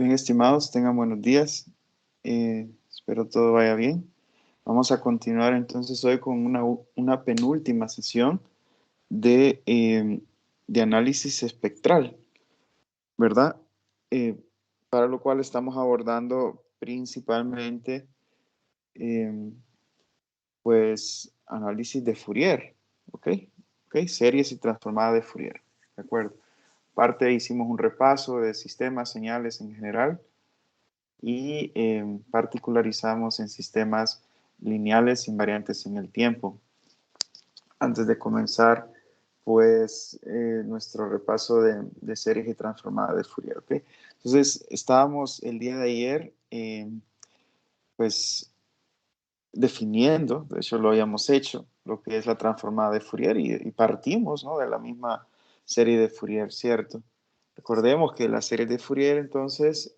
Bien, estimados, tengan buenos días. Espero todo vaya bien. Vamos a continuar entonces hoy con una penúltima sesión de análisis espectral, ¿verdad? Eh, para lo cual estamos abordando principalmente, eh, pues, análisis de Fourier, ¿ok? ¿Ok? Series y transformadas de Fourier, ¿de acuerdo? Aparte hicimos un repaso de sistemas, señales en general y particularizamos en sistemas lineales invariantes en el tiempo. Antes de comenzar, pues, nuestro repaso de series y transformadas de Fourier, ¿ok? Entonces, estábamos el día de ayer, pues, definiendo, de hecho lo habíamos hecho, lo que es la transformada de Fourier y partimos, ¿no?, de la misma serie de Fourier, ¿cierto? Recordemos que la serie de Fourier, entonces,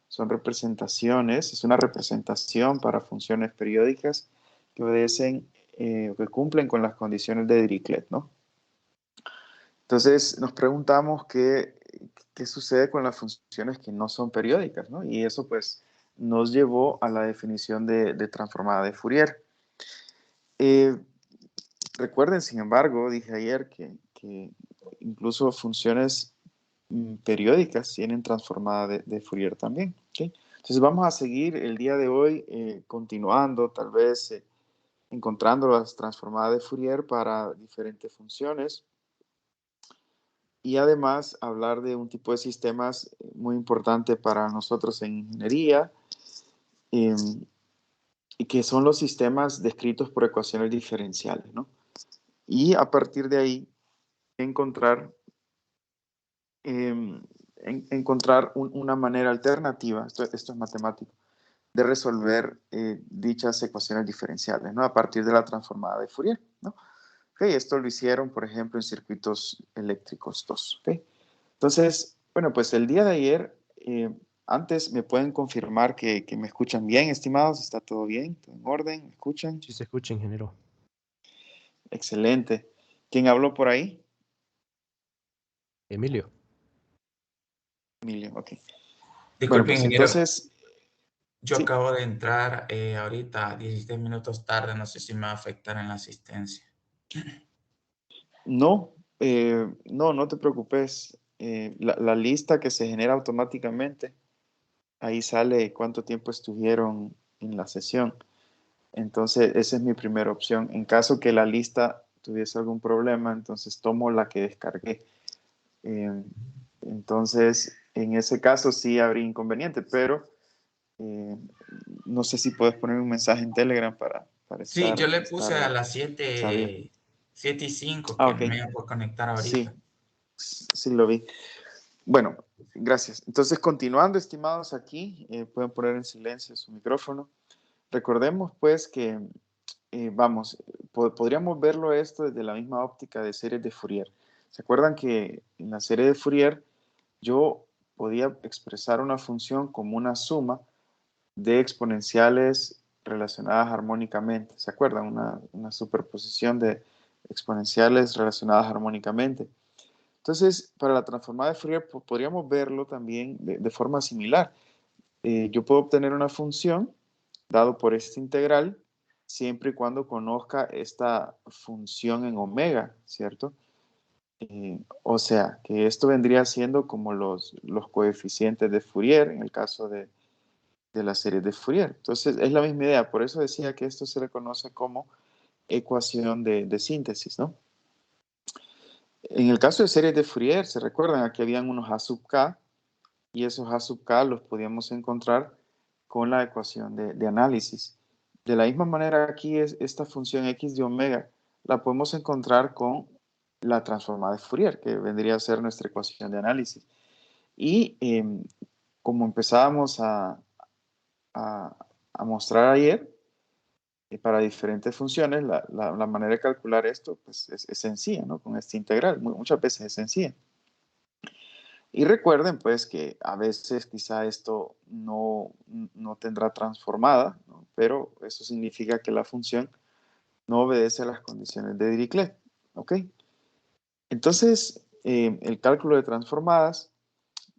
son representaciones, es una representación para funciones periódicas que obedecen o que cumplen con las condiciones de Dirichlet, ¿no? Entonces nos preguntamos qué sucede con las funciones que no son periódicas, ¿no? Y eso pues nos llevó a la definición de transformada de Fourier. Eh, Recuerden, sin embargo, dije ayer que incluso funciones periódicas tienen transformada de Fourier también, ¿okay? Entonces vamos a seguir el día de hoy continuando, tal vez encontrando las transformadas de Fourier para diferentes funciones y además hablar de un tipo de sistemas muy importante para nosotros en ingeniería eh, y que son los sistemas descritos por ecuaciones diferenciales, ¿no? Y a partir de ahí encontrar encontrar una manera alternativa, esto es matemático, de resolver dichas ecuaciones diferenciales, ¿no? A partir de la transformada de Fourier, ¿no? Okay, esto lo hicieron, por ejemplo, en circuitos eléctricos 2. ¿Okay? Entonces, bueno, pues el día de ayer, antes me pueden confirmar que me escuchan bien, estimados, está todo bien, todo en orden, ¿me escuchan? Sí se escucha, ingeniero. Excelente. ¿Quién habló por ahí? Emilio. Emilio, ok. Bueno, Disculpe, pues ingeniero. entonces, Yo sí, acabo de entrar ahorita 16 minutos tarde. No sé si me va a afectar en la asistencia. no, no te preocupes. La lista que se genera automáticamente, ahí sale cuánto tiempo estuvieron en la sesión. Entonces, esa es mi primera opción. En caso que la lista tuviese algún problema, entonces tomo la que descargué. Eh, entonces, en ese caso sí habría inconveniente, pero eh, no sé si puedes poner un mensaje en Telegram para Sí, yo le estar puse a las sabiendo. 7:05 Ah, que ok. me iba a conectar ahorita. Sí, sí lo vi. Bueno, gracias. Entonces, continuando, estimados, aquí, pueden poner en silencio su micrófono. Recordemos, pues, que, vamos, podríamos verlo esto desde la misma óptica de series de Fourier. ¿Se acuerdan que en la serie de Fourier yo podía expresar una función como una suma de exponenciales relacionadas armónicamente? ¿Se acuerdan? Una superposición de exponenciales relacionadas armónicamente. Entonces, para la transformada de Fourier podríamos verlo también de forma similar. Yo puedo obtener una función dado por este integral siempre y cuando conozca esta función en omega, ¿cierto? O sea, que esto vendría siendo como los coeficientes de Fourier en el caso de la serie de Fourier. Entonces, es la misma idea. Por eso decía que esto se le conoce como ecuación de síntesis, ¿no? En el caso de series de Fourier, se recuerdan, aquí habían unos A sub k, y esos A sub k los podíamos encontrar con la ecuación de análisis. De la misma manera, aquí es esta función x de omega la podemos encontrar con la transformada de Fourier, que vendría a ser nuestra ecuación de análisis. Y como empezábamos a, a mostrar ayer, para diferentes funciones, la manera de calcular esto pues, es sencilla, ¿no? Con este integral, muchas veces es sencilla. Y recuerden pues que a veces quizá esto no tendrá transformada, ¿no? Pero eso significa que la función no obedece a las condiciones de Dirichlet, ¿ok? Entonces, el cálculo de transformadas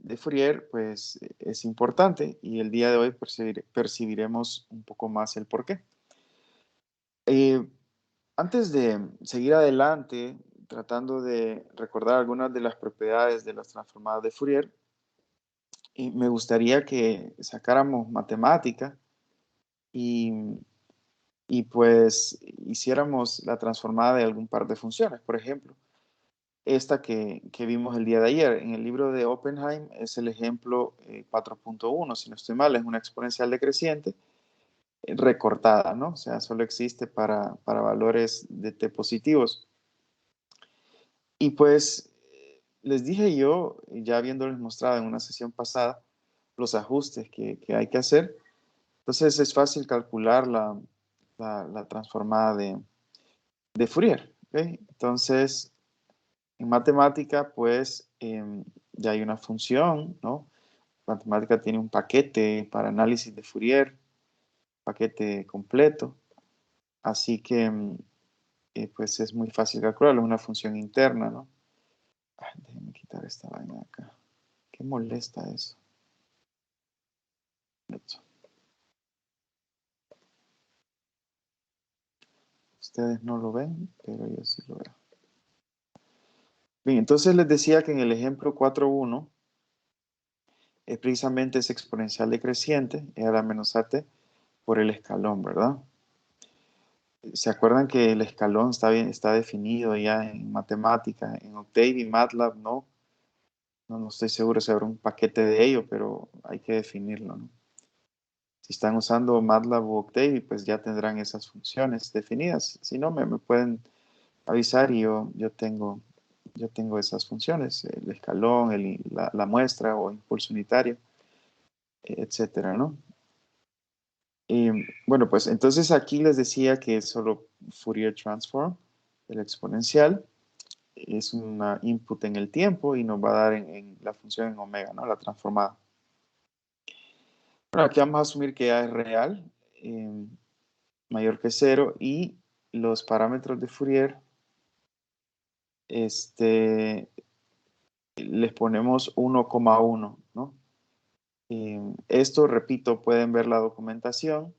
de Fourier, pues es importante y el día de hoy percibiremos un poco más el por qué. Antes de seguir adelante, tratando de recordar algunas de las propiedades de las transformadas de Fourier, me gustaría que sacáramos matemática y, y pues hiciéramos la transformada de algún par de funciones. Por ejemplo, esta que vimos el día de ayer en el libro de Oppenheim es el ejemplo 4.1, si no estoy mal, es una exponencial decreciente recortada, ¿no? O sea, solo existe para valores de t positivos. Y pues les dije yo, ya habiéndoles mostrado en una sesión pasada, los ajustes que hay que hacer. Entonces es fácil calcular la transformada de Fourier. ¿Okay? Entonces, en matemática, pues ya hay una función, ¿no? Matemática tiene un paquete para análisis de Fourier, paquete completo. Así que, pues es muy fácil calcularlo, es una función interna, ¿no? Ay, déjenme quitar esta vaina de acá. Qué molesta eso. Ustedes no lo ven, pero yo sí lo veo. Bien, entonces les decía que en el ejemplo 4.1 es precisamente ese exponencial decreciente, e a la menos at, por el escalón, ¿verdad? ¿Se acuerdan que el escalón está definido ya en matemática, en Octave y MATLAB? No estoy seguro si habrá un paquete de ello, pero hay que definirlo, ¿no? Si están usando MATLAB o Octave, pues ya tendrán esas funciones definidas. Si no, me pueden avisar y yo tengo esas funciones, el escalón, la muestra o impulso unitario, etcétera, ¿no? Y bueno, pues entonces aquí les decía que es solo Fourier Transform, el exponencial, es una input en el tiempo y nos va a dar en la función en omega, ¿no? La transformada. Bueno, aquí vamos a asumir que A es real, mayor que 0, y los parámetros de Fourier, les ponemos 1,1, ¿no? Esto, repito, pueden ver la documentación,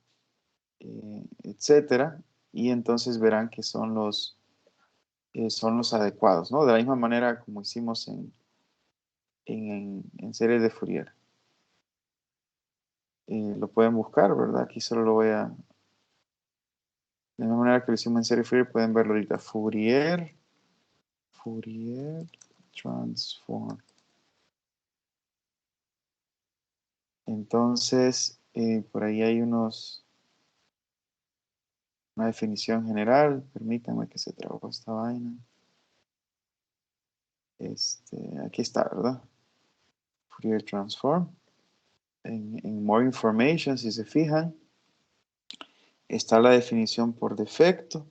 etcétera, y entonces verán que son los adecuados, ¿no? De la misma manera como hicimos en series de Fourier. Lo pueden buscar, ¿verdad? Aquí solo lo voy a... De la misma manera que lo hicimos en serie de Fourier, pueden verlo ahorita. Fourier Transform. Entonces, por ahí hay una definición general. Permítanme que se trabajó esta vaina. Aquí está, ¿verdad? Fourier Transform. En More Information, si se fijan, está la definición por defecto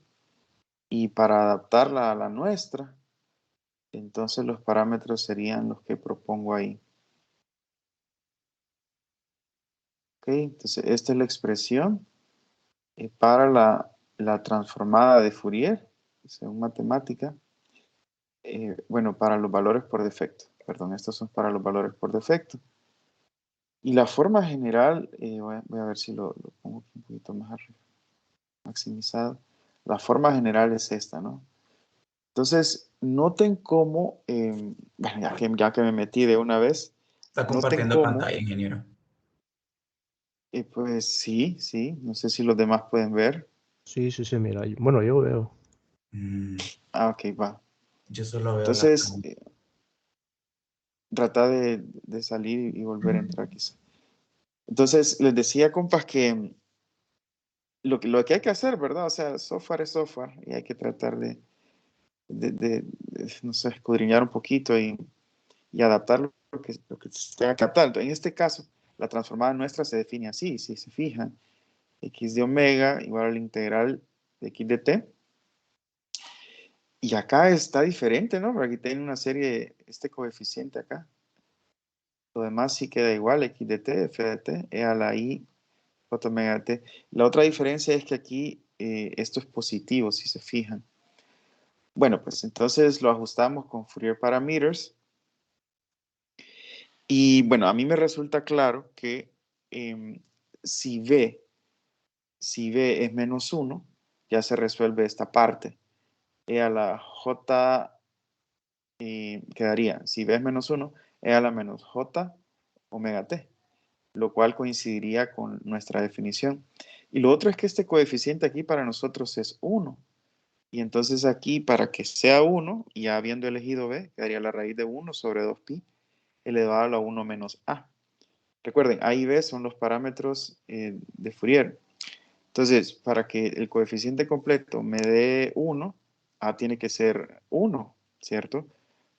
y para adaptarla a la nuestra, entonces los parámetros serían los que propongo ahí. ¿Ok? Entonces, esta es la expresión para la transformada de Fourier, según matemática. Bueno, para los valores por defecto. Perdón, estos son para los valores por defecto. Y la forma general, voy a ver si lo pongo aquí un poquito más arriba, maximizado. La forma general es esta, ¿no? Entonces, noten cómo, bueno, ya que me metí de una vez, Está noten compartiendo cómo, pantalla, ingeniero. pues sí, no sé si los demás pueden ver. Sí, mira. Bueno, yo veo. Ah, ok, va. Yo solo veo la Entonces, cámara. trata de salir y volver a entrar quizá. Entonces, les decía, compas, que lo que hay que hacer, ¿verdad? O sea, software es software y hay que tratar de no sé, escudriñar un poquito y adaptar lo que se tenga que adaptar. En este caso, la transformada nuestra se define así, si se fijan, x de omega igual a la integral de x de t. Y acá está diferente, ¿no? Porque aquí tiene una serie, este coeficiente acá. Lo demás sí queda igual, x de t, f de t, e a la i, j omega de t. La otra diferencia es que aquí esto es positivo, si se fijan. Bueno, pues entonces lo ajustamos con Fourier Parameters. Y bueno, a mí me resulta claro que em, si B, si B es menos 1, ya se resuelve esta parte. E a la J quedaría, si B es menos 1, E a la menos J omega T, lo cual coincidiría con nuestra definición. Y lo otro es que este coeficiente aquí para nosotros es 1. Y entonces aquí, para que sea 1, y ya habiendo elegido B, quedaría la raíz de 1 sobre 2pi elevado a la 1 menos A. Recuerden, A y B son los parámetros de Fourier. Entonces, para que el coeficiente completo me dé 1, A tiene que ser 1, ¿cierto?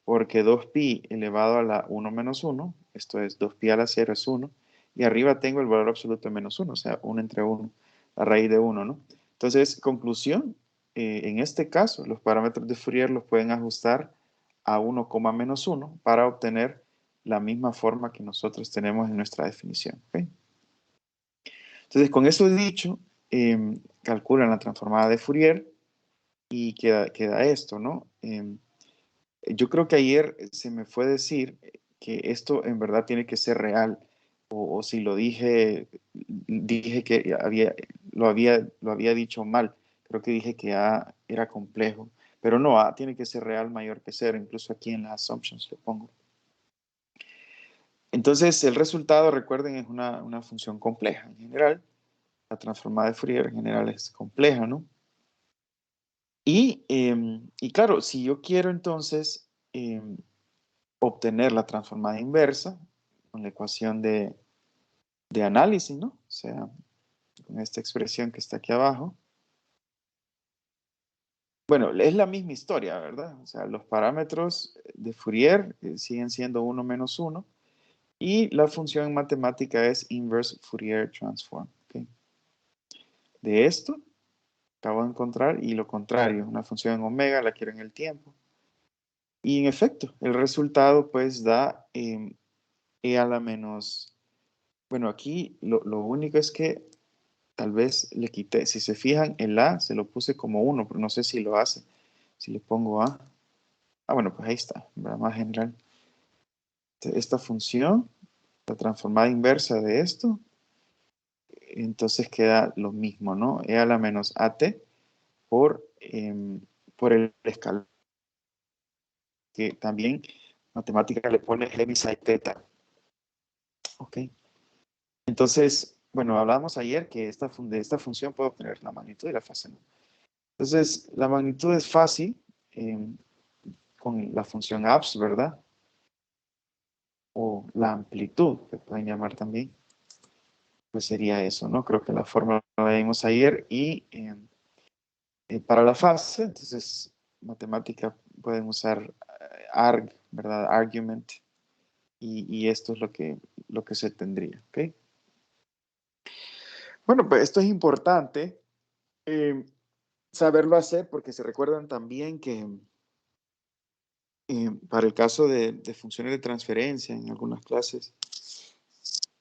Porque 2pi elevado a la 1 menos 1, esto es 2pi a la 0 es 1, y arriba tengo el valor absoluto de menos 1, o sea, 1 entre 1, la raíz de 1, ¿no? Entonces, conclusión, en este caso, los parámetros de Fourier los pueden ajustar a 1, menos 1 para obtener la misma forma que nosotros tenemos en nuestra definición. ¿Okay? Entonces, con eso dicho, calculan la transformada de Fourier y queda esto, ¿no? Yo creo que ayer se me fue decir que esto en verdad tiene que ser real, o si lo dije que lo había dicho mal. Creo que dije que A era complejo, pero no, A tiene que ser real mayor que 0, incluso aquí en las assumptions lo pongo. Entonces, el resultado, recuerden, es una función compleja en general. La transformada de Fourier en general es compleja, ¿no? Y claro, si yo quiero entonces obtener la transformada inversa con la ecuación de análisis, ¿no? O sea, con esta expresión que está aquí abajo. Bueno, es la misma historia, ¿verdad? O sea, los parámetros de Fourier siguen siendo 1 menos 1 y la función matemática es inverse Fourier transform. ¿Okay? De esto acabo de encontrar y lo contrario, una función en omega la quiero en el tiempo. Y en efecto, el resultado pues da e a la menos, bueno, aquí lo único es que tal vez le quité, si se fijan, el A se lo puse como 1, pero no sé si lo hace. Si le pongo A, bueno, pues ahí está, ¿verdad? Más general. Esta función, la transformada inversa de esto, entonces queda lo mismo, ¿no? E a la menos AT por el escalón, que también matemática le pone Heaviside Theta. Ok. Entonces, bueno, hablábamos ayer que de esta función puedo obtener la magnitud y la fase, ¿no? Entonces, la magnitud es fácil con la función abs, ¿verdad? O la amplitud, que pueden llamar también. Pues sería eso, ¿no? Creo que la fórmula la vimos ayer y para la fase, entonces, matemática pueden usar arg, ¿verdad? Argument y esto es lo que se tendría, ¿ok? Bueno, pues esto es importante saberlo hacer porque se recuerdan también que para el caso de funciones de transferencia en algunas clases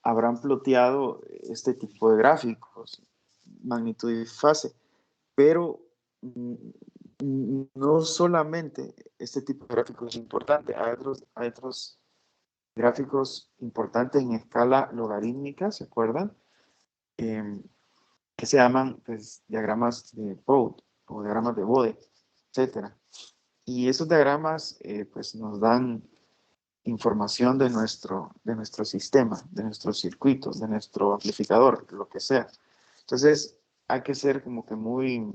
habrán ploteado este tipo de gráficos, magnitud y fase, pero no solamente este tipo de gráficos es importante, hay otros gráficos importantes en escala logarítmica, ¿se acuerdan? Que se llaman pues, diagramas de Bode o diagramas de Bode, etcétera. Y esos diagramas pues nos dan información de nuestro sistema, de nuestros circuitos, de nuestro amplificador, lo que sea. Entonces, hay que ser como que muy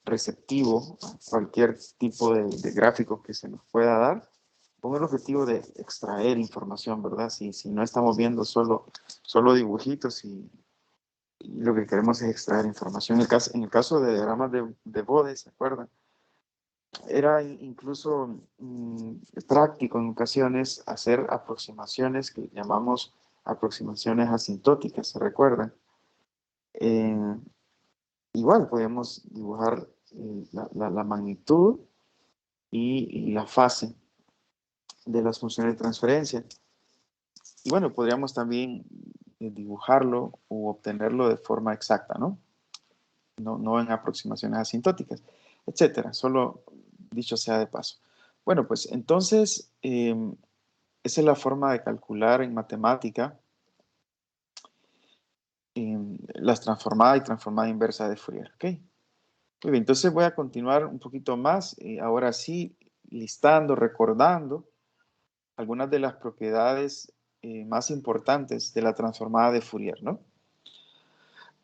receptivo a cualquier tipo de gráfico que se nos pueda dar, con el objetivo de extraer información, ¿verdad? Si no estamos viendo solo dibujitos y lo que queremos es extraer información. En el caso de diagramas de Bode, ¿se acuerdan? Era incluso práctico en ocasiones hacer aproximaciones que llamamos aproximaciones asintóticas, ¿se recuerdan? Eh, igual podemos dibujar la magnitud y la fase de las funciones de transferencia. Y bueno, podríamos también dibujarlo o obtenerlo de forma exacta, ¿no? No en aproximaciones asintóticas, etcétera. Solo dicho sea de paso. Bueno, pues entonces, esa es la forma de calcular en matemática las transformada y transformada inversa de Fourier. ¿Ok? Muy bien, entonces voy a continuar un poquito más, ahora sí, listando, recordando algunas de las propiedades más importantes de la transformada de Fourier, ¿no?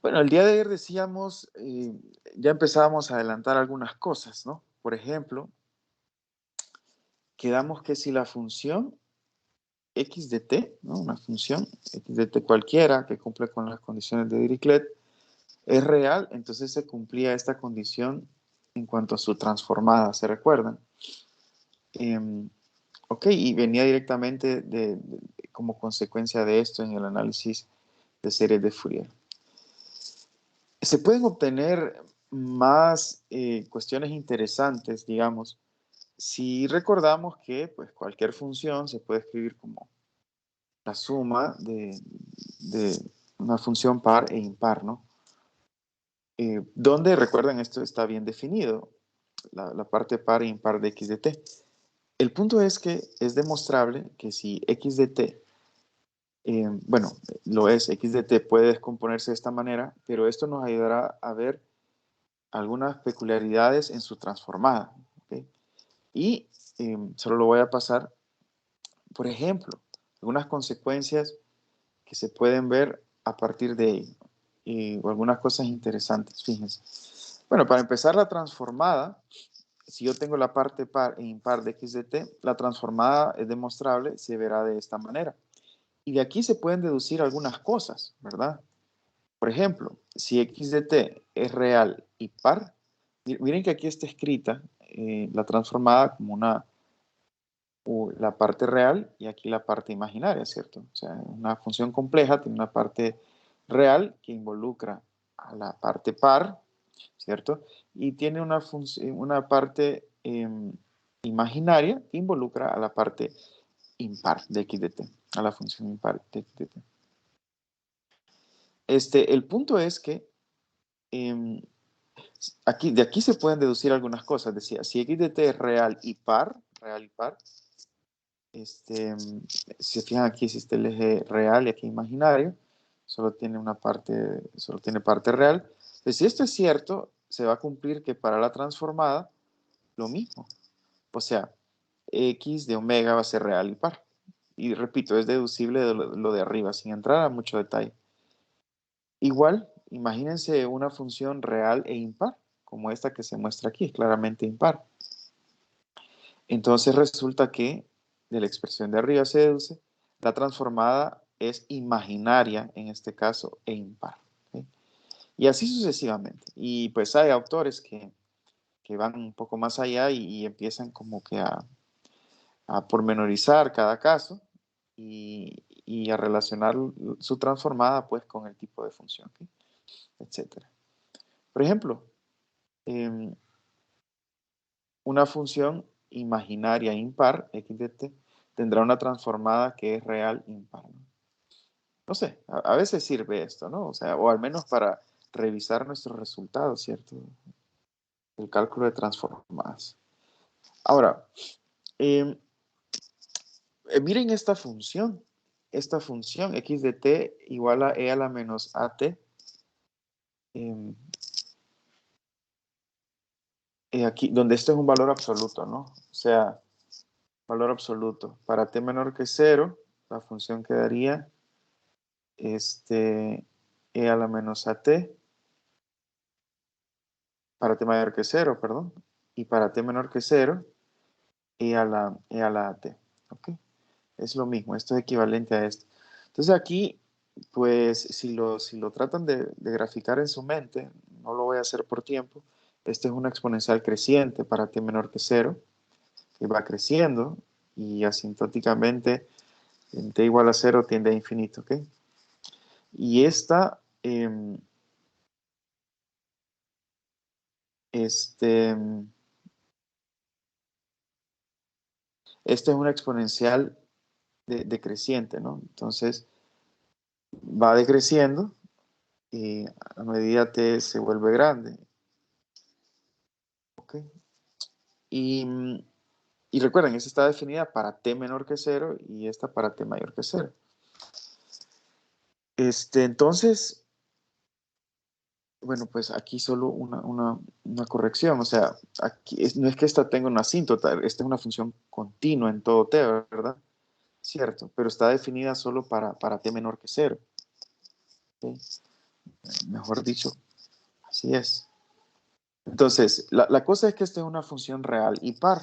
Bueno, el día de ayer decíamos, ya empezábamos a adelantar algunas cosas, ¿no? Por ejemplo, quedamos que si la función x de t, ¿no? Una función x de t cualquiera que cumple con las condiciones de Dirichlet es real, entonces se cumplía esta condición en cuanto a su transformada, ¿se recuerdan? Ok, y venía directamente como consecuencia de esto en el análisis de series de Fourier. Se pueden obtener más cuestiones interesantes, digamos, si recordamos que pues, cualquier función se puede escribir como la suma de una función par e impar, ¿no? Donde, recuerden, esto está bien definido, la parte par e impar de x de t. El punto es que es demostrable que si x de t, bueno, lo es, x de t puede descomponerse de esta manera, pero esto nos ayudará a ver algunas peculiaridades en su transformada. ¿Okay? Y solo lo voy a pasar, por ejemplo, algunas consecuencias que se pueden ver a partir de ello, o algunas cosas interesantes, fíjense. Bueno, para empezar, la transformada, si yo tengo la parte par e impar de x de t, la transformada es demostrable, se verá de esta manera. Y de aquí se pueden deducir algunas cosas, ¿verdad? Por ejemplo, si x de t es real y par, miren que aquí está escrita la transformada como la parte real y aquí la parte imaginaria, ¿cierto? O sea, una función compleja tiene una parte real que involucra a la parte par, ¿cierto? Y tiene una parte imaginaria que involucra a la parte impar de x de t, a la función impar de x de t. El punto es que de aquí se pueden deducir algunas cosas. Decía, si x de t es real y par, si se fijan aquí existe el eje real y aquí imaginario, solo tiene parte real. Entonces, si esto es cierto, se va a cumplir que para la transformada, lo mismo. O sea, x de omega va a ser real y par. Y repito, es deducible de lo de arriba, sin entrar a mucho detalle. Igual, imagínense una función real e impar, como esta que se muestra aquí, es claramente impar. Entonces resulta que de la expresión de arriba se deduce, la transformada es imaginaria en este caso e impar. ¿Okay? Y así sucesivamente. Y pues hay autores que van un poco más allá y empiezan como que a pormenorizar cada caso y a relacionar su transformada pues con el tipo de función, ¿okay? Etcétera. Por ejemplo, una función imaginaria impar, x de t, tendrá una transformada que es real impar. No sé, a veces sirve esto, ¿no? O sea, o al menos para revisar nuestros resultados, ¿cierto? El cálculo de transformadas. Ahora, miren esta función. Esta función x de t igual a e a la menos at. Aquí, donde esto es un valor absoluto, ¿no? O sea, valor absoluto. Para t menor que 0, la función quedaría e a la menos at, para t mayor que 0, perdón, y para t menor que 0, e a la at. ¿Ok? Es lo mismo, esto es equivalente a esto. Entonces aquí, pues, si lo tratan de graficar en su mente, no lo voy a hacer por tiempo, este es una exponencial creciente para t menor que 0, que va creciendo, y asintóticamente en t igual a 0 tiende a infinito, ¿ok? Y esta, esta es una exponencial decreciente, ¿no? Entonces va decreciendo y a medida t se vuelve grande, ¿ok? Y Y recuerden, esta está definida para t menor que 0 y esta para t mayor que 0. Entonces, bueno, pues aquí solo una corrección. O sea, aquí no es que esta tenga una asíntota, esta es una función continua en todo t, ¿verdad? Cierto, pero está definida solo para t menor que 0. ¿Okay? Mejor dicho, así es. Entonces, la cosa es que esta es una función real y par.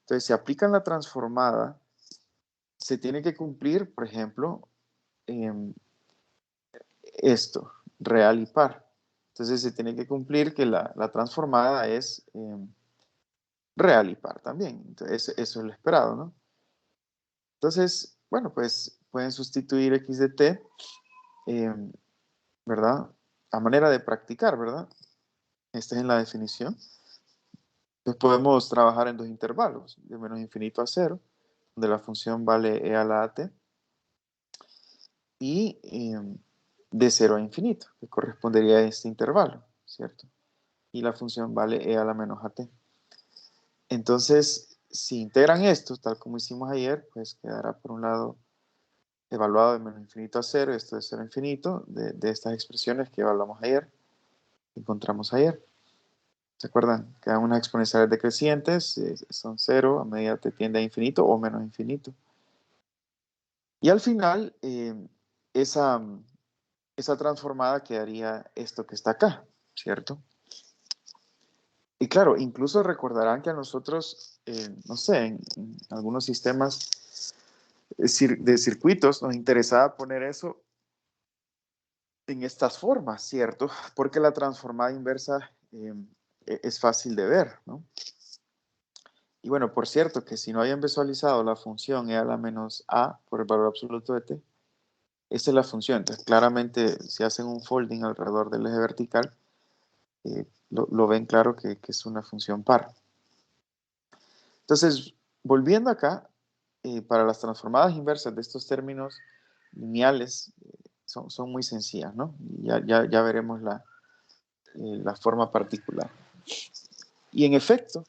Entonces, si aplican la transformada, se tiene que cumplir, por ejemplo, esto, real y par. Entonces, se tiene que cumplir que la transformada es real y par también. Entonces, eso es lo esperado, ¿no? Entonces, bueno, pues pueden sustituir x de t, ¿verdad? A manera de practicar, ¿verdad? Esta es en la definición. Entonces podemos trabajar en dos intervalos, de menos infinito a 0, donde la función vale e a la at, y de 0 a infinito, que correspondería a este intervalo, ¿cierto? Y la función vale e a la menos at. Entonces, si integran esto, tal como hicimos ayer, pues quedará por un lado evaluado de menos infinito a 0, esto de 0 a infinito, de estas expresiones que evaluamos ayer, que encontramos ayer. ¿Se acuerdan? Quedan unas exponenciales decrecientes, son 0 a medida que tiende a infinito o menos infinito. Y al final, esa transformada quedaría esto que está acá, ¿cierto? Y claro, incluso recordarán que a nosotros, no sé, en algunos sistemas de circuitos nos interesaba poner eso en estas formas, ¿cierto? Porque la transformada inversa es fácil de ver, ¿no? Y bueno, por cierto, que si no hayan visualizado la función e a la menos a por el valor absoluto de t, esta es la función. Entonces, claramente, si hacen un folding alrededor del eje vertical, lo ven claro que es una función par. Entonces, volviendo acá, para las transformadas inversas de estos términos lineales, son muy sencillas, ¿no? Ya veremos la forma particular. Y en efecto,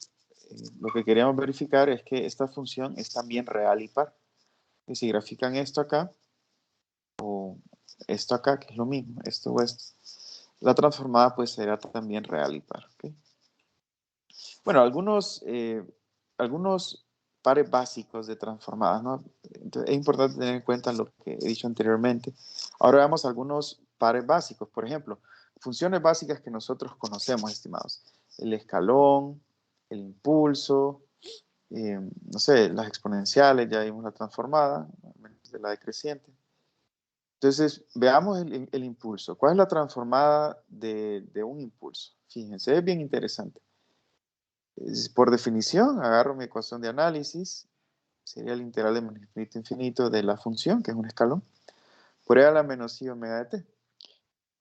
lo que queríamos verificar es que esta función es también real y par. Que si grafican esto acá, o esto acá, que es lo mismo, esto o esto, la transformada pues será también real y par. ¿Okay? Bueno, algunos pares básicos de transformadas, ¿no? Entonces, es importante tener en cuenta lo que he dicho anteriormente. Ahora veamos algunos pares básicos. Por ejemplo, funciones básicas que nosotros conocemos, estimados. El escalón, el impulso, no sé, las exponenciales, ya vimos la transformada, de la decreciente. Entonces, veamos el impulso. ¿Cuál es la transformada de un impulso? Fíjense, es bien interesante. Por definición, agarro mi ecuación de análisis, sería el integral de menos infinito a infinito de la función, que es un escalón, por e a la menos i omega de t.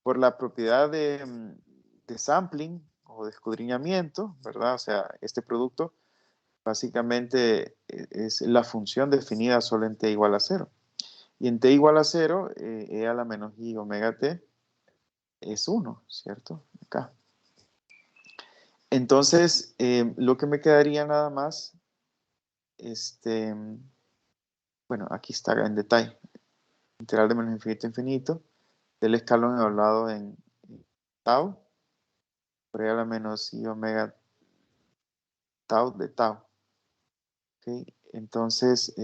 Por la propiedad de sampling o de escudriñamiento, ¿verdad? O sea, este producto básicamente es la función definida solo en t igual a 0. Y en t igual a 0, e a la menos i omega t es 1, ¿cierto? Acá. Entonces, lo que me quedaría nada más, bueno, aquí está en detalle. Integral de menos infinito a infinito del escalón evaluado en tau, por e a la menos i omega tau de tau. ¿Okay? Entonces,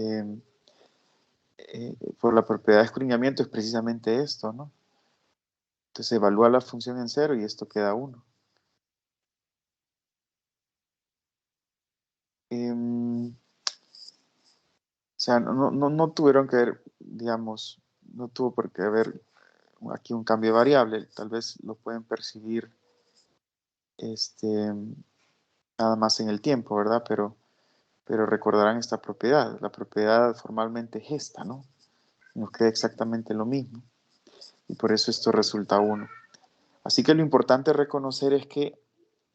por la propiedad de escudriñamiento es precisamente esto, ¿no? Entonces evalúa la función en 0 y esto queda 1. O sea, no tuvieron que ver, digamos, no tuvo por qué haber aquí un cambio de variable, tal vez lo pueden percibir nada más en el tiempo, ¿verdad? Pero recordarán esta propiedad. La propiedad formalmente es esta, ¿no? Nos queda exactamente lo mismo. Y por eso esto resulta 1. Así que lo importante reconocer es que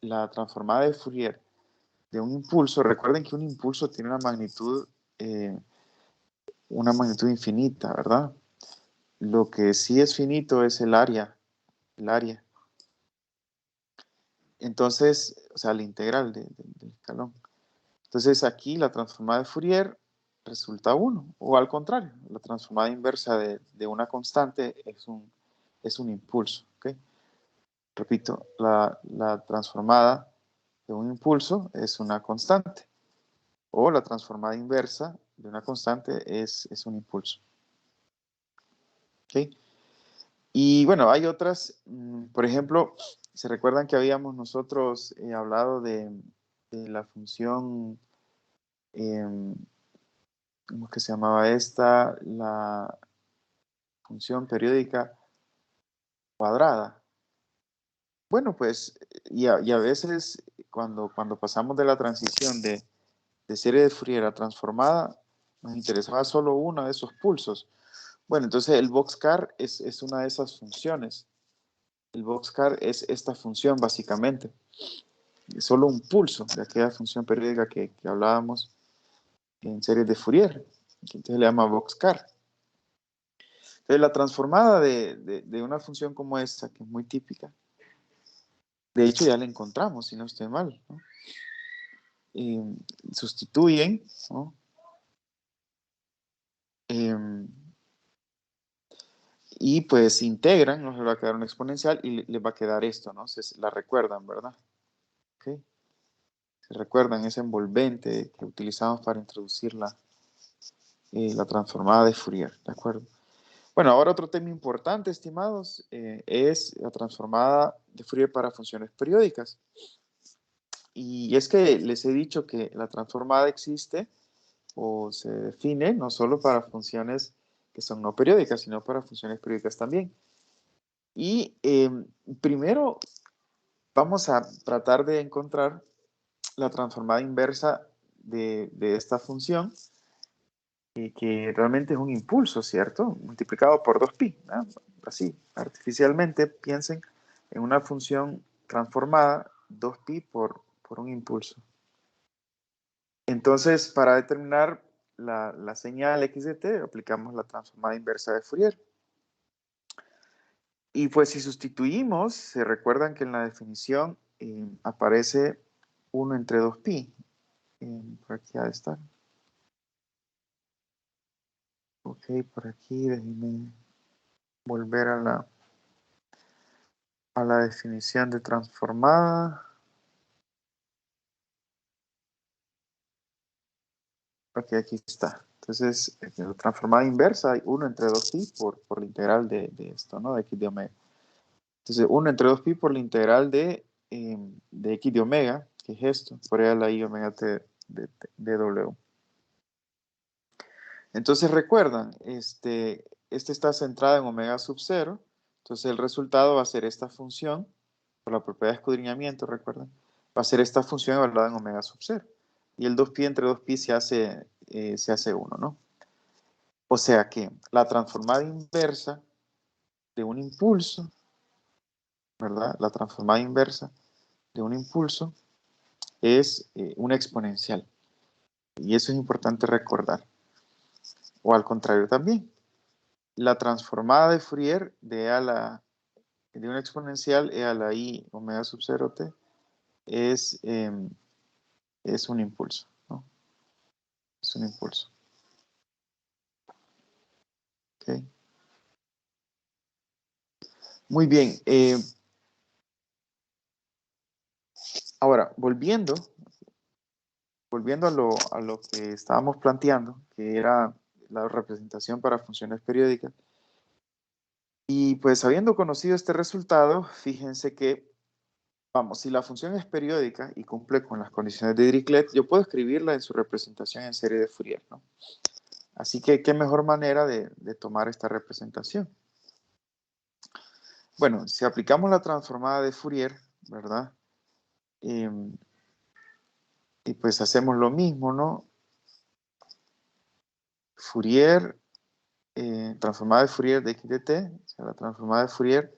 la transformada de Fourier de un impulso, recuerden que un impulso tiene una magnitud infinita, ¿verdad? Lo que sí es finito es el área. Entonces, o sea, la integral del escalón. Entonces aquí la transformada de Fourier resulta 1, o al contrario, la transformada inversa de una constante es un impulso. ¿Okay? Repito, la transformada de un impulso es una constante, o la transformada inversa de una constante es un impulso. ¿Okay? Y bueno, hay otras, por ejemplo, ¿se recuerdan que habíamos nosotros hablado de la función, ¿cómo es que se llamaba esta? La función periódica cuadrada. Bueno, pues, y a veces cuando pasamos de la transición de serie de Fourier a transformada, nos interesaba solo uno de esos pulsos. Bueno, entonces el boxcar es una de esas funciones. El boxcar es esta función básicamente. Es solo un pulso de aquella función periódica que hablábamos en series de Fourier. Entonces le llama boxcar. Entonces la transformada de una función como esta, que es muy típica, de hecho ya la encontramos, si no estoy mal, ¿no? Sustituyen, ¿no? Y pues integran, nos va a quedar una exponencial y les va a quedar esto, ¿no? Se la recuerdan, ¿verdad? ¿Okay? Se recuerdan ese envolvente que utilizamos para introducir la transformada de Fourier, ¿de acuerdo? Bueno, ahora otro tema importante, estimados, es la transformada de Fourier para funciones periódicas. Y es que les he dicho que la transformada existe o se define no solo para funciones que son no periódicas, sino para funciones periódicas también. Y primero vamos a tratar de encontrar la transformada inversa de esta función, que realmente es un impulso, ¿cierto? Multiplicado por 2pi, ¿no? Así, artificialmente, piensen en una función transformada, 2pi por un impulso. Entonces, para determinar la señal x de t, aplicamos la transformada inversa de Fourier. Y pues si sustituimos, se recuerdan que en la definición aparece 1 entre 2pi. Por aquí ha de estar. Ok, por aquí déjenme volver a la definición de transformada. Ok, aquí está. Entonces, en la transformada inversa hay 1 entre 2pi por la integral de esto, ¿no? De x de omega. Entonces, 1 entre 2pi por la integral de x de omega, que es esto, por ahí la i omega t de w. Entonces, recuerdan, este está centrado en omega sub 0. Entonces, el resultado va a ser esta función, por la propiedad de escudriñamiento, recuerden, va a ser esta función evaluada en omega sub 0. Y el 2pi entre 2pi se hace 1, ¿no? O sea que la transformada inversa de un impulso, ¿verdad? La transformada inversa de un impulso es una exponencial. Y eso es importante recordar. O al contrario también. La transformada de Fourier de una exponencial e a la i omega sub 0t es un impulso, ¿no? Es un impulso. ¿Okay? Muy bien. Ahora, volviendo a lo que estábamos planteando, que era la representación para funciones periódicas. Y pues habiendo conocido este resultado, fíjense que, vamos, si la función es periódica y cumple con las condiciones de Dirichlet, yo puedo escribirla en su representación en serie de Fourier, ¿no? Así que, ¿qué mejor manera de tomar esta representación? Bueno, si aplicamos la transformada de Fourier, ¿verdad? Y pues hacemos lo mismo, ¿no? Fourier, transformada de Fourier de x de t, o sea, la transformada de Fourier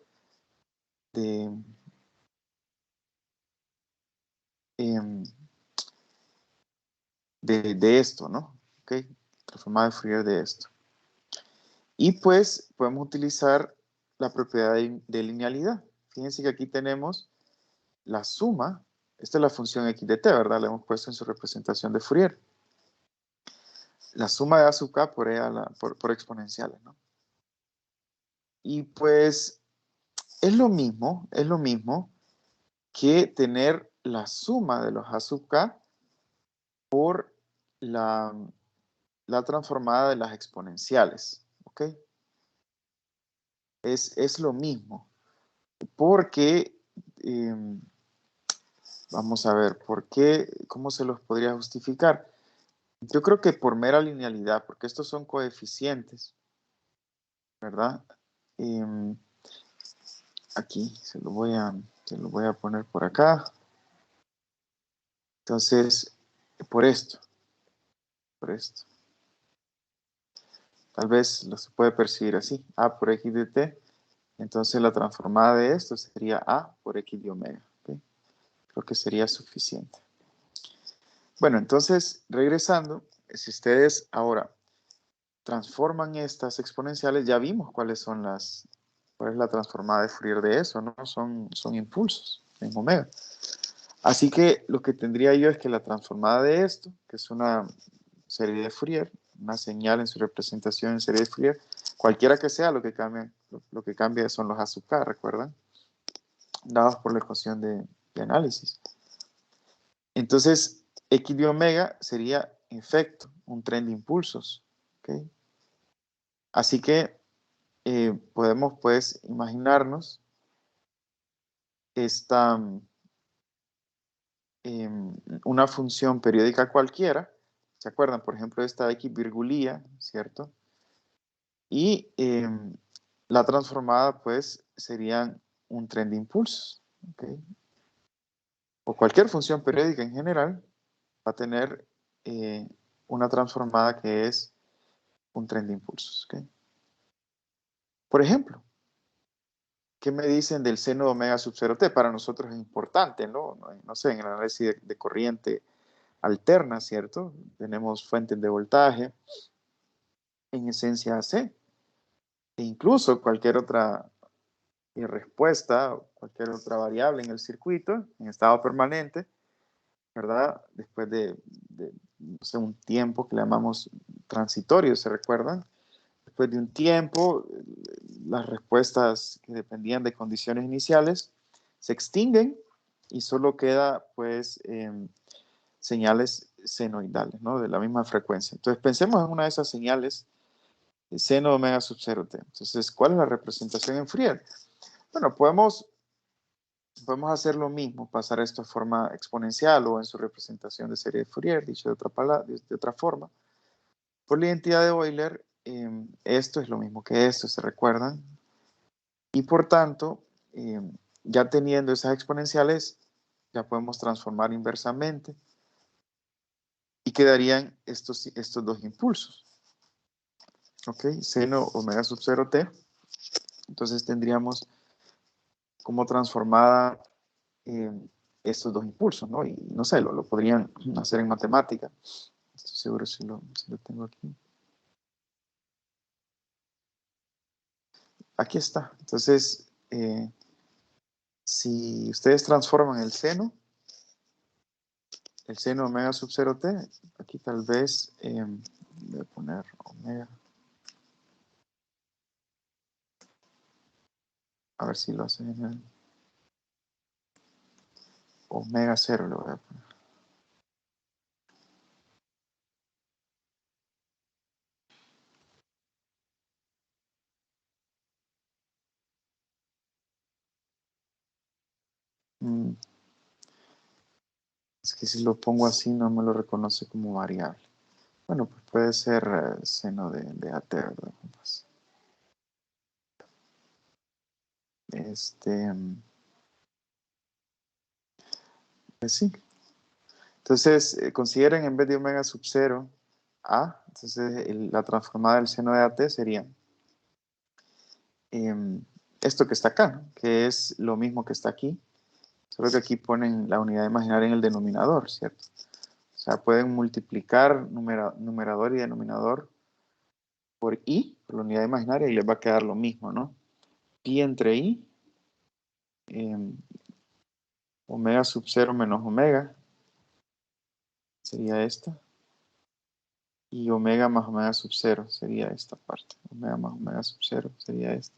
de esto, ¿no? ¿Ok? Transformada de Fourier de esto. Y pues podemos utilizar la propiedad de linealidad. Fíjense que aquí tenemos la suma esta es la función x de t, ¿verdad? La hemos puesto en su representación de Fourier. La suma de a sub k por, por exponenciales, ¿no? Y pues es lo mismo que tener la suma de los a sub k por la transformada de las exponenciales, ¿ok? Es lo mismo, porque, vamos a ver, ¿por qué? ¿Cómo se los podría justificar? Yo creo que por mera linealidad, porque estos son coeficientes, ¿verdad? Aquí, se lo voy a poner por acá. Entonces, por esto. Tal vez lo se puede percibir así, a por x de t. Entonces la transformada de esto sería a por x de omega. ¿Okay? Creo que sería suficiente. Bueno, entonces, regresando, si ustedes ahora transforman estas exponenciales, ya vimos cuál es la transformada de Fourier de eso, ¿no? Son impulsos en omega. Así que lo que tendría yo es que la transformada de esto, que es una serie de Fourier, una señal en su representación en serie de Fourier, cualquiera que sea, lo que cambia son los a sub k, ¿recuerdan? Dados por la ecuación de análisis. Entonces, x de omega sería, en efecto, un tren de impulsos. ¿Okay? Así que podemos, pues, imaginarnos esta, una función periódica cualquiera. ¿Se acuerdan? Por ejemplo, esta x virgulía, ¿cierto? Y la transformada, pues, sería un tren de impulsos. ¿Okay? O cualquier función periódica en general va a tener una transformada que es un tren de impulsos. ¿Okay? Por ejemplo, ¿qué me dicen del seno de omega sub 0t? Para nosotros es importante, ¿no? No sé, en el análisis de corriente alterna, ¿cierto? Tenemos fuentes de voltaje, en esencia AC, e incluso cualquier otra respuesta, cualquier otra variable en el circuito, en estado permanente, ¿verdad? Después de no sé, un tiempo que le llamamos transitorio, ¿se recuerdan? Después de un tiempo, las respuestas que dependían de condiciones iniciales se extinguen y solo queda, pues, señales senoidales, ¿no? De la misma frecuencia. Entonces, pensemos en una de esas señales, seno omega sub 0t. Entonces, ¿cuál es la representación en Fourier? Bueno, podemos hacer lo mismo, pasar esto a forma exponencial o en su representación de serie de Fourier, dicho de otra forma. Por la identidad de Euler, esto es lo mismo que esto, ¿se recuerdan? Y por tanto, ya teniendo esas exponenciales, ya podemos transformar inversamente y quedarían estos dos impulsos. ¿Ok? Seno omega sub 0t. Entonces tendríamos como transformada estos dos impulsos, ¿no? Y no sé, lo podrían hacer en matemática. Estoy seguro si lo tengo aquí. Aquí está. Entonces, si ustedes transforman el seno omega sub 0t, aquí tal vez voy a poner omega. A ver si lo hacen en el omega 0 le voy a poner. Es que si lo pongo así no me lo reconoce como variable. Bueno, pues puede ser seno de AT, ¿verdad? Pues sí. Entonces, consideren en vez de omega sub 0 A, entonces la transformada del seno de AT sería esto que está acá, ¿no? Que es lo mismo que está aquí, solo que aquí ponen la unidad imaginaria en el denominador, ¿cierto? O sea, pueden multiplicar numerador y denominador por I, por la unidad imaginaria, y les va a quedar lo mismo, ¿no? Pi entre I omega sub 0 menos omega sería esta. Y omega más omega sub 0 sería esta parte. Omega más omega sub 0 sería esta.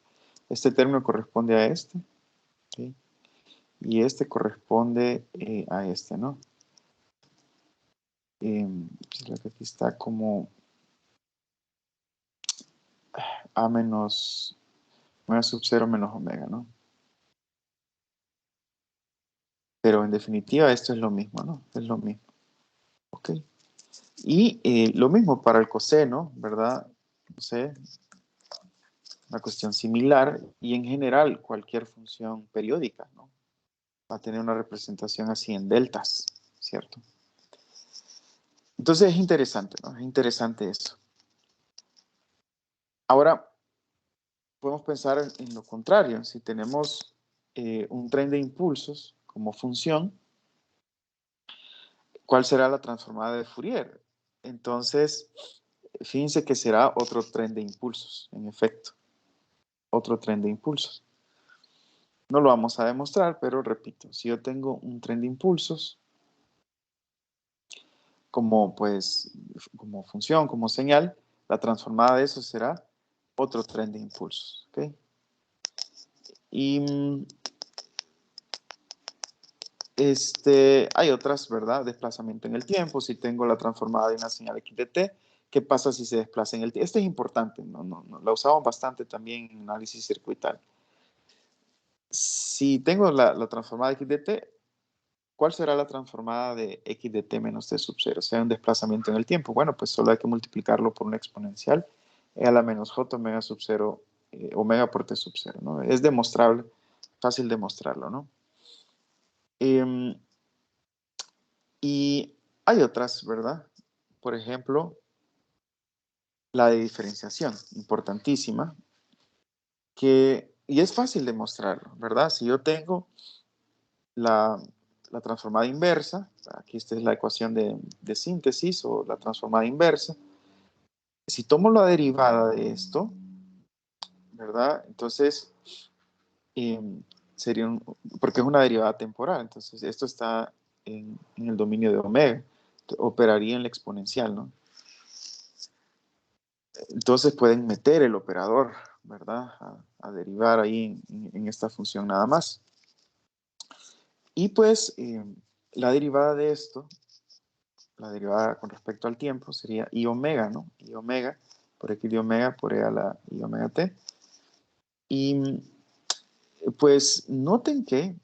Este término corresponde a este. ¿Sí? Y este corresponde a este, ¿no? Creo que aquí está como A menos omega sub 0 menos omega, ¿no? Pero en definitiva esto es lo mismo, ¿no? Es lo mismo. ¿Ok? Y lo mismo para el coseno, ¿verdad? No sé, una cuestión similar. Y en general cualquier función periódica, ¿no? Va a tener una representación así en deltas, ¿cierto? Entonces es interesante, ¿no? Es interesante eso. Ahora, podemos pensar en lo contrario. Si tenemos un tren de impulsos como función, ¿cuál será la transformada de Fourier? Entonces, fíjense que será otro tren de impulsos, en efecto. Otro tren de impulsos. No lo vamos a demostrar, pero repito, si yo tengo un tren de impulsos como, pues, como función, como señal, la transformada de eso será otro tren de impulsos. ¿Okay? Y hay otras, ¿verdad? Desplazamiento en el tiempo. Si tengo la transformada de una señal x de t, ¿qué pasa si se desplaza en el tiempo? Este es importante, no, la usamos bastante también en análisis circuital. Si tengo la transformada de x de t, ¿cuál será la transformada de x de t menos t sub 0? Sea un desplazamiento en el tiempo. Bueno, pues solo hay que multiplicarlo por una exponencial e a la menos j omega sub 0, omega por t sub 0, ¿no? Es demostrable, fácil demostrarlo, ¿no? Y hay otras, ¿verdad? Por ejemplo, la de diferenciación, importantísima, y es fácil demostrarlo, ¿verdad? Si yo tengo la transformada inversa, aquí esta es la ecuación de síntesis o la transformada inversa, si tomo la derivada de esto, ¿verdad? Entonces, sería porque es una derivada temporal, entonces esto está en el dominio de omega, operaría en la exponencial, ¿no? Entonces pueden meter el operador, ¿verdad? A derivar ahí en esta función nada más. Y pues la derivada de esto, la derivada con respecto al tiempo sería i omega, ¿no? I omega por x de omega por e a la i omega t. Y pues noten que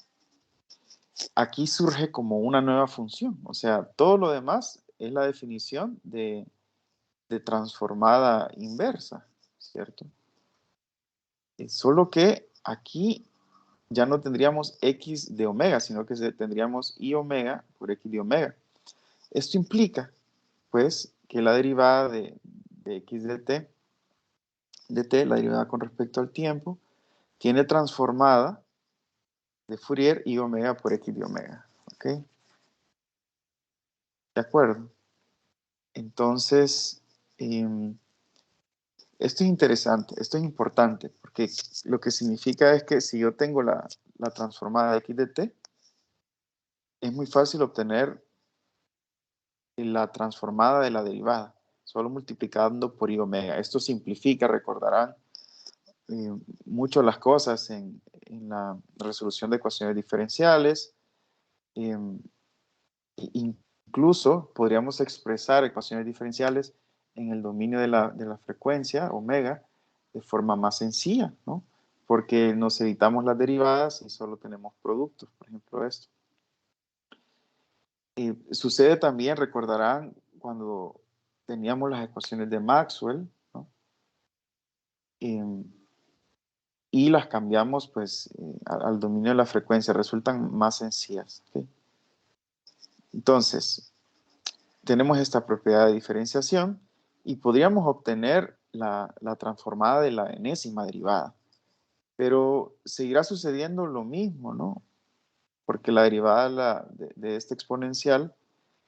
aquí surge como una nueva función. O sea, todo lo demás es la definición de transformada inversa, ¿cierto? Solo que aquí ya no tendríamos x de omega, sino que tendríamos i omega por x de omega. Esto implica, pues, que la derivada de x de t, la derivada con respecto al tiempo, tiene transformada de Fourier i omega por x de omega. ¿Ok? ¿De acuerdo? Entonces, esto es interesante, esto es importante, porque lo que significa es que si yo tengo la transformada de x de t, es muy fácil obtener la transformada de la derivada, solo multiplicando por i omega. Esto simplifica, recordarán, mucho las cosas en la resolución de ecuaciones diferenciales. Incluso podríamos expresar ecuaciones diferenciales en el dominio de la frecuencia, omega, de forma más sencilla, ¿no? Porque nos evitamos las derivadas y solo tenemos productos, por ejemplo esto. Sucede también, recordarán, cuando teníamos las ecuaciones de Maxwell, ¿no? Y las cambiamos pues al dominio de la frecuencia, resultan más sencillas. ¿Okay? Entonces, tenemos esta propiedad de diferenciación y podríamos obtener la transformada de la enésima derivada. Pero seguirá sucediendo lo mismo, ¿no? Porque la derivada de esta exponencial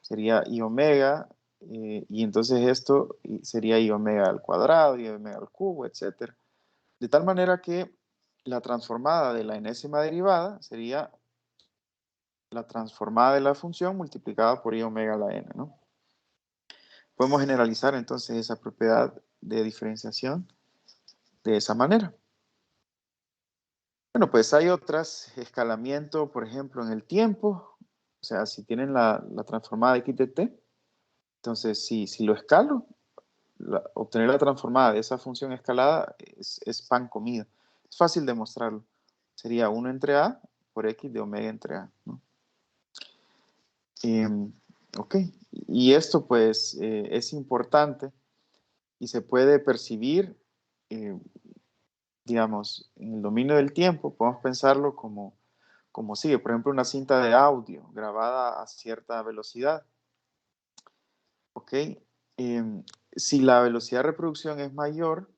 sería i omega, y entonces esto sería i omega al cuadrado, i omega al cubo, etc. De tal manera que la transformada de la enésima derivada sería la transformada de la función multiplicada por I omega a la n, ¿no? Podemos generalizar entonces esa propiedad de diferenciación de esa manera. Bueno, pues hay otras, escalamiento, por ejemplo, en el tiempo. O sea, si tienen la transformada de x de t, entonces si lo escalo, obtener la transformada de esa función escalada es pan comido. Es fácil demostrarlo. Sería 1 entre a por x de omega entre a, ¿no? Ok, y esto pues es importante y se puede percibir, digamos, en el dominio del tiempo. Podemos pensarlo como sigue. Por ejemplo, una cinta de audio grabada a cierta velocidad. Ok, si la velocidad de reproducción es mayor,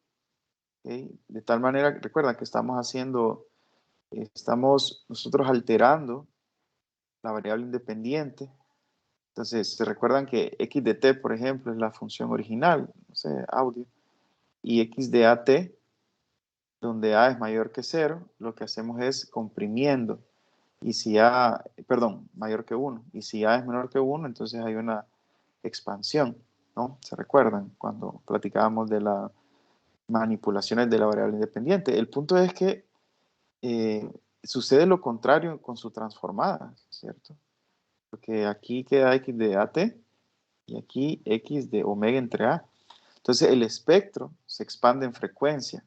¿okay? De tal manera, recuerda que estamos nosotros alterando la variable independiente. Entonces, se recuerdan que x de t, por ejemplo, es la función original, no sé, audio, y x de at, donde a es mayor que 0, lo que hacemos es comprimiendo. Y si a, perdón, mayor que 1, y si a es menor que 1, entonces hay una expansión, ¿no? ¿Se recuerdan cuando platicábamos de las manipulaciones de la variable independiente? El punto es que sucede lo contrario con su transformada, ¿cierto? Porque aquí queda x de at y aquí x de omega entre a. Entonces el espectro se expande en frecuencia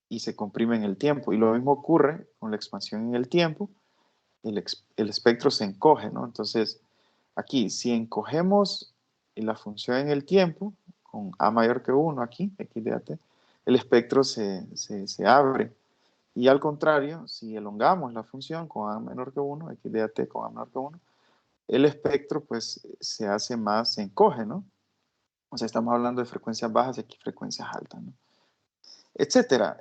y se comprime en el tiempo. Y lo mismo ocurre con la expansión en el tiempo. El espectro se encoge, ¿no? Entonces, aquí, si encogemos la función en el tiempo, con a mayor que 1 aquí, x de at, el espectro se abre. Y al contrario, si elongamos la función con a menor que 1, x de at con a menor que 1, el espectro pues se hace más, se encoge, ¿no? O sea, estamos hablando de frecuencias bajas y aquí frecuencias altas, ¿no? Etcétera.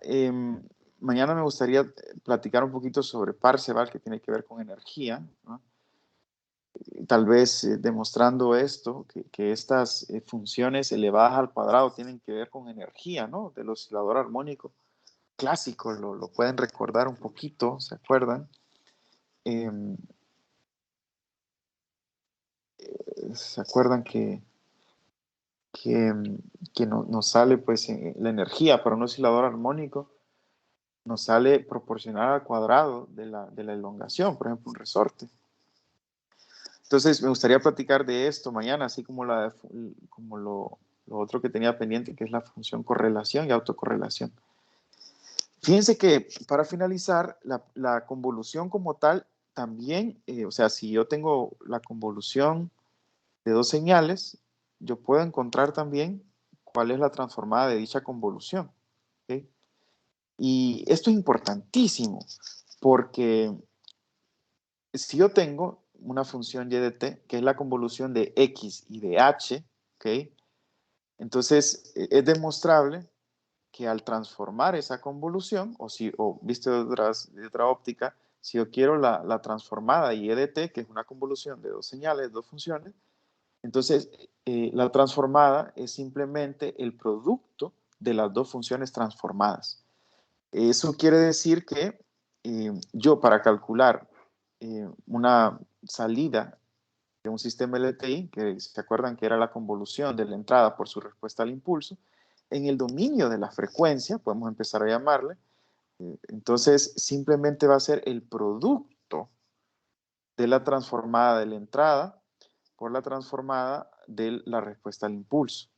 Mañana me gustaría platicar un poquito sobre Parseval, que tiene que ver con energía, ¿no? Tal vez demostrando esto, que estas funciones elevadas al cuadrado tienen que ver con energía, ¿no? Del oscilador armónico clásico, lo pueden recordar un poquito, ¿se acuerdan? ¿Se acuerdan que nos sale pues la energía para un oscilador armónico? Nos sale proporcional al cuadrado de la elongación, por ejemplo, un resorte. Entonces, me gustaría platicar de esto mañana, así como lo otro que tenía pendiente, que es la función correlación y autocorrelación. Fíjense que para finalizar, la convolución como tal también, o sea, si yo tengo la convolución de dos señales, yo puedo encontrar también cuál es la transformada de dicha convolución. ¿Okay? Y esto es importantísimo, porque si yo tengo una función y de t, que es la convolución de x y de h, ¿okay? Entonces es demostrable que al transformar esa convolución, o visto de otra óptica, si yo quiero la transformada y de t, que es una convolución de dos señales, dos funciones, entonces la transformada es simplemente el producto de las dos funciones transformadas. Eso quiere decir que yo para calcular una salida de un sistema LTI, que se acuerdan que era la convolución de la entrada por su respuesta al impulso, en el dominio de la frecuencia, podemos empezar a llamarle, entonces simplemente va a ser el producto de la transformada de la entrada por la transformada de la respuesta al impulso,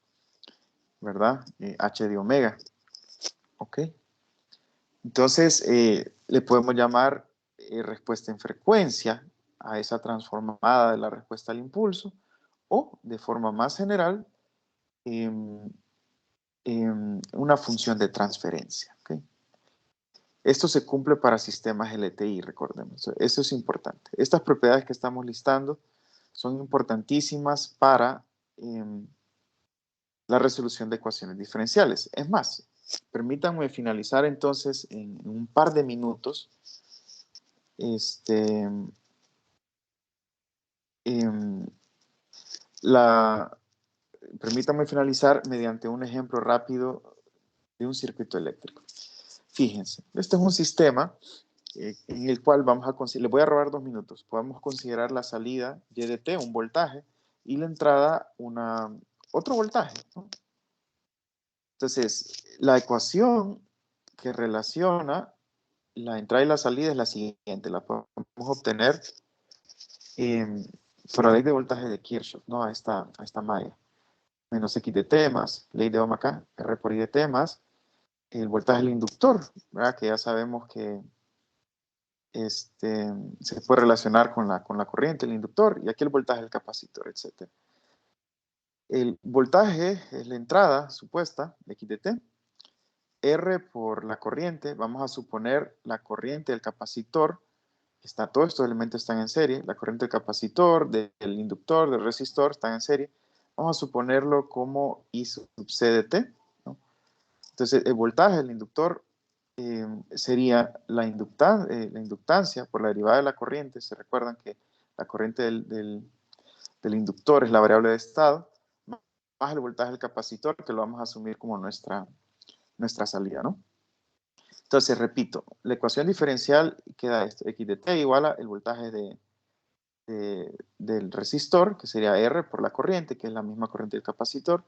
¿verdad? H de omega. ¿Ok? Entonces, le podemos llamar respuesta en frecuencia a esa transformada de la respuesta al impulso, o de forma más general, una función de transferencia. ¿Okay? Esto se cumple para sistemas LTI, recordemos. Eso es importante. Estas propiedades que estamos listando son importantísimas para la resolución de ecuaciones diferenciales. Es más, permítanme finalizar entonces en un par de minutos. Permítanme finalizar mediante un ejemplo rápido de un circuito eléctrico. Fíjense, este es un sistema en el cual vamos a considerar, le voy a robar 2 minutos, podemos considerar la salida Y de T, un voltaje, y la entrada otro voltaje, ¿no? Entonces, la ecuación que relaciona la entrada y la salida es la siguiente, la podemos obtener por la ley de voltaje de Kirchhoff, ¿no? A esta malla. Menos X de T más ley de Ohm acá, R por I de T más el voltaje del inductor, ¿verdad? Que ya sabemos que se puede relacionar con la corriente, el inductor, y aquí el voltaje del capacitor, etc. El voltaje es la entrada supuesta, X de T, R por la corriente, vamos a suponer la corriente del capacitor, todos estos elementos están en serie, la corriente del capacitor, del inductor, del resistor están en serie, vamos a suponerlo como I sub C de T, ¿no? Entonces el voltaje del inductor sería la inductancia por la derivada de la corriente. Se recuerdan que la corriente del inductor es la variable de estado, más el voltaje del capacitor, que lo vamos a asumir como nuestra salida, ¿no? Entonces, repito, la ecuación diferencial queda esto, X de T igual a el voltaje del resistor, que sería R por la corriente, que es la misma corriente del capacitor,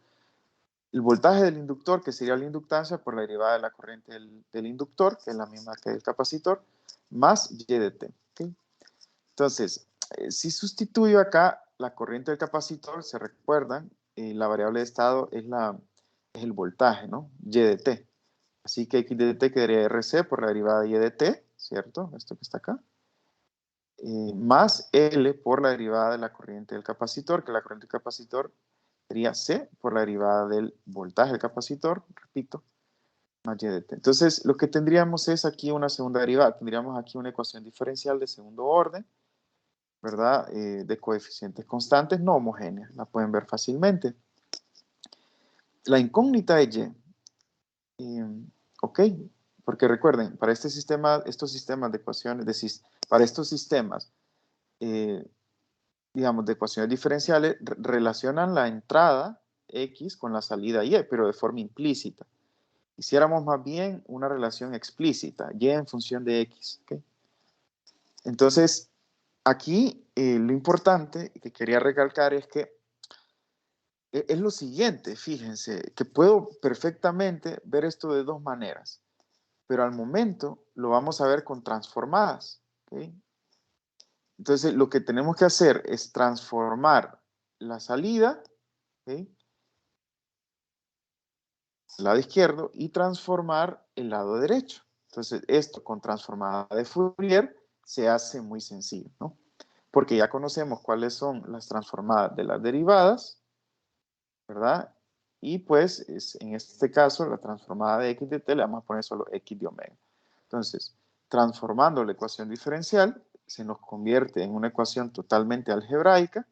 el voltaje del inductor, que sería la inductancia por la derivada de la corriente del inductor, que es la misma que el capacitor, más Y de T. ¿Okay? Entonces, si sustituyo acá la corriente del capacitor, se recuerdan, la variable de estado es el voltaje, ¿no? Y de T. Así que X de T quedaría RC por la derivada de Y de T, ¿cierto? Esto que está acá. Más L por la derivada de la corriente del capacitor, que la corriente del capacitor sería C por la derivada del voltaje del capacitor, repito, más Y de T. Entonces, lo que tendríamos es aquí una segunda derivada. Tendríamos aquí una ecuación diferencial de segundo orden, ¿verdad? De coeficientes constantes no homogéneas. La pueden ver fácilmente. La incógnita de Y, ok, porque recuerden, para estos sistemas de ecuaciones, para estos sistemas, digamos, de ecuaciones diferenciales, relacionan la entrada X con la salida Y, pero de forma implícita. Hiciéramos más bien una relación explícita, Y en función de X. ¿Okay? Entonces, aquí lo importante que quería recalcar es que es lo siguiente, fíjense, que puedo perfectamente ver esto de dos maneras, pero al momento lo vamos a ver con transformadas. ¿Okay? Entonces, lo que tenemos que hacer es transformar la salida, ¿okay? El lado izquierdo, y transformar el lado derecho. Entonces, esto con transformada de Fourier se hace muy sencillo, ¿no? Porque ya conocemos cuáles son las transformadas de las derivadas, ¿verdad? Y pues, en este caso, la transformada de X de T le vamos a poner solo X de omega. Entonces, transformando la ecuación diferencial, se nos convierte en una ecuación totalmente algebraica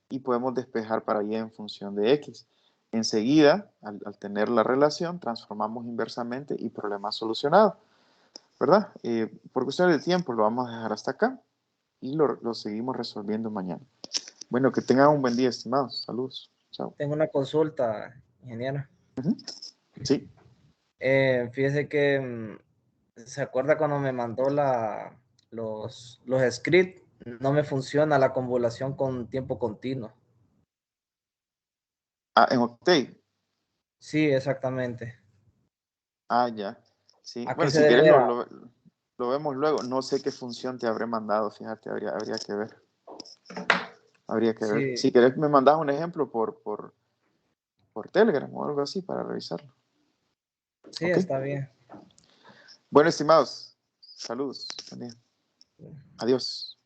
y podemos despejar para Y en función de X. Enseguida, al tener la relación, transformamos inversamente y problema solucionado, ¿verdad? Por cuestiones de tiempo lo vamos a dejar hasta acá y lo seguimos resolviendo mañana. Bueno, que tengan un buen día, estimados. Saludos. Chao. Tengo una consulta, ingeniero. Sí. Fíjese que se acuerda cuando me mandó los scripts, no me funciona la convolución con tiempo continuo. Ah, en Octave. Sí, exactamente. Ah, ya. Sí. ¿A qué Bueno, se si quieres deberá? lo vemos luego. No sé qué función te habré mandado, fíjate, habría que ver. Habría que ver. Sí, Si querés me mandas un ejemplo por Telegram o algo así para revisarlo. sí, ¿Ok? está bien. Bueno, estimados, saludos. Adiós.